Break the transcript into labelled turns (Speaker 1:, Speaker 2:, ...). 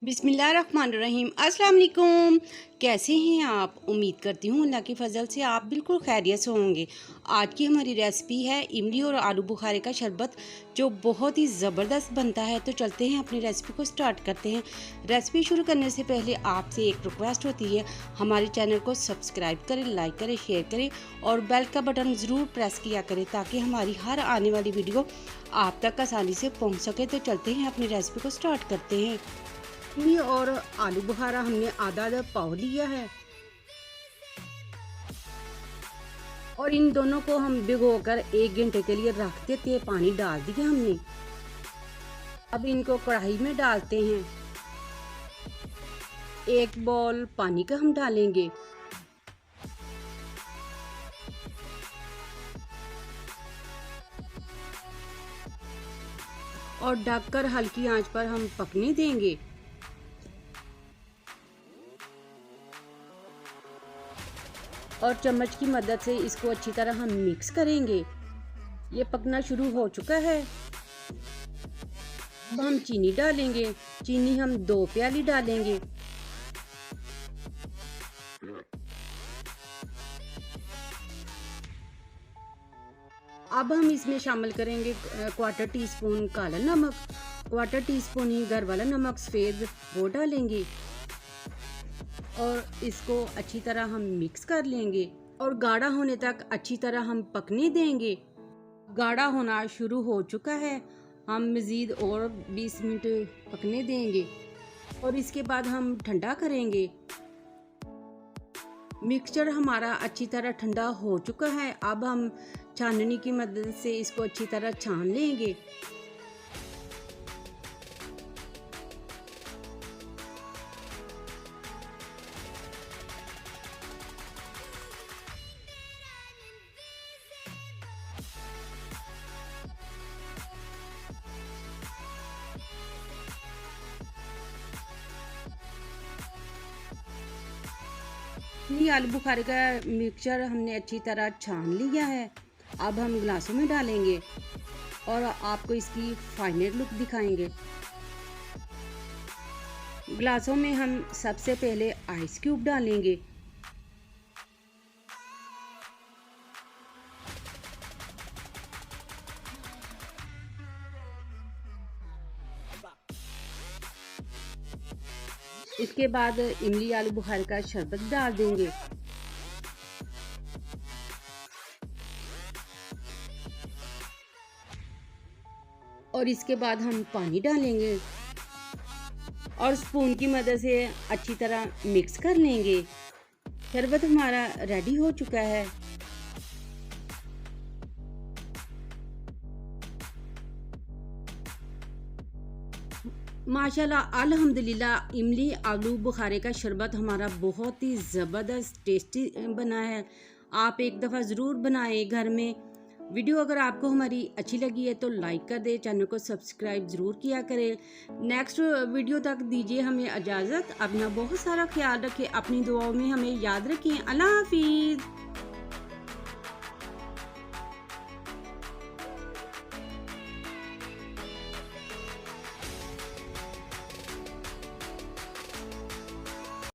Speaker 1: बिस्मिल्लाहिर्रहमानिर्रहीम। अस्सलाम वालेकुम। कैसे हैं आप? उम्मीद करती हूँ अल्लाह के फ़ज़ल से आप बिल्कुल खैरियत से होंगे। आज की हमारी रेसिपी है इमली और आलू बुखारे का शरबत, जो बहुत ही ज़बरदस्त बनता है। तो चलते हैं अपनी रेसिपी को स्टार्ट करते हैं। रेसिपी शुरू करने से पहले आपसे एक रिक्वेस्ट होती है, हमारे चैनल को सब्सक्राइब करें, लाइक करें, शेयर करें और बेल का बटन ज़रूर प्रेस किया करें ताकि हमारी हर आने वाली वीडियो आप तक आसानी से पहुँच सके। तो चलते हैं अपनी रेसिपी को स्टार्ट करते हैं। इमली और आलू बुखारा हमने आधा आधा पाव लिया है और इन दोनों को हम भिगोकर 1 घंटे के लिए रख देते हैं। पानी डाल दिया हमने। अब इनको कढ़ाई में डालते हैं। 1 बाउल पानी का हम डालेंगे और ढककर हल्की आंच पर हम पकने देंगे। और चम्मच की मदद से इसको अच्छी तरह हम मिक्स करेंगे। ये पकना शुरू हो चुका है। अब हम चीनी डालेंगे। चीनी हम 2 प्याली डालेंगे। अब हम इसमें शामिल करेंगे 1/4 टीस्पून काला नमक, 1/4 टीस्पून ही घर वाला नमक सफ़ेद, वो डालेंगे और इसको अच्छी तरह हम मिक्स कर लेंगे और गाढ़ा होने तक अच्छी तरह हम पकने देंगे। गाढ़ा होना शुरू हो चुका है। हम मज़ीद और 20 मिनट पकने देंगे और इसके बाद हम ठंडा करेंगे। मिक्सचर हमारा अच्छी तरह ठंडा हो चुका है। अब हम छाननी की मदद से इसको अच्छी तरह छान लेंगे। ये आलू बुखारे का मिक्सचर हमने अच्छी तरह छान लिया है। अब हम गिलासों में डालेंगे और आपको इसकी फाइनल लुक दिखाएंगे। गिलासों में हम सबसे पहले आइस क्यूब डालेंगे। इसके बाद इमली आलू बुखारे का शरबत डाल देंगे। और इसके बाद हम पानी डालेंगे और स्पून की मदद से अच्छी तरह मिक्स कर लेंगे। शरबत हमारा रेडी हो चुका है। माशाल्लाह अल्हम्दुलिल्लाह, इमली आलू बुखारे का शरबत हमारा बहुत ही ज़बरदस्त टेस्टी बना है। आप एक दफ़ा ज़रूर बनाएं घर में। वीडियो अगर आपको हमारी अच्छी लगी है तो लाइक कर दें, चैनल को सब्सक्राइब ज़रूर किया करें। नेक्स्ट वीडियो तक दीजिए हमें इजाज़त। अपना बहुत सारा ख्याल रखें, अपनी दुआओं में हमें याद रखें। अल्लाह हाफिज़।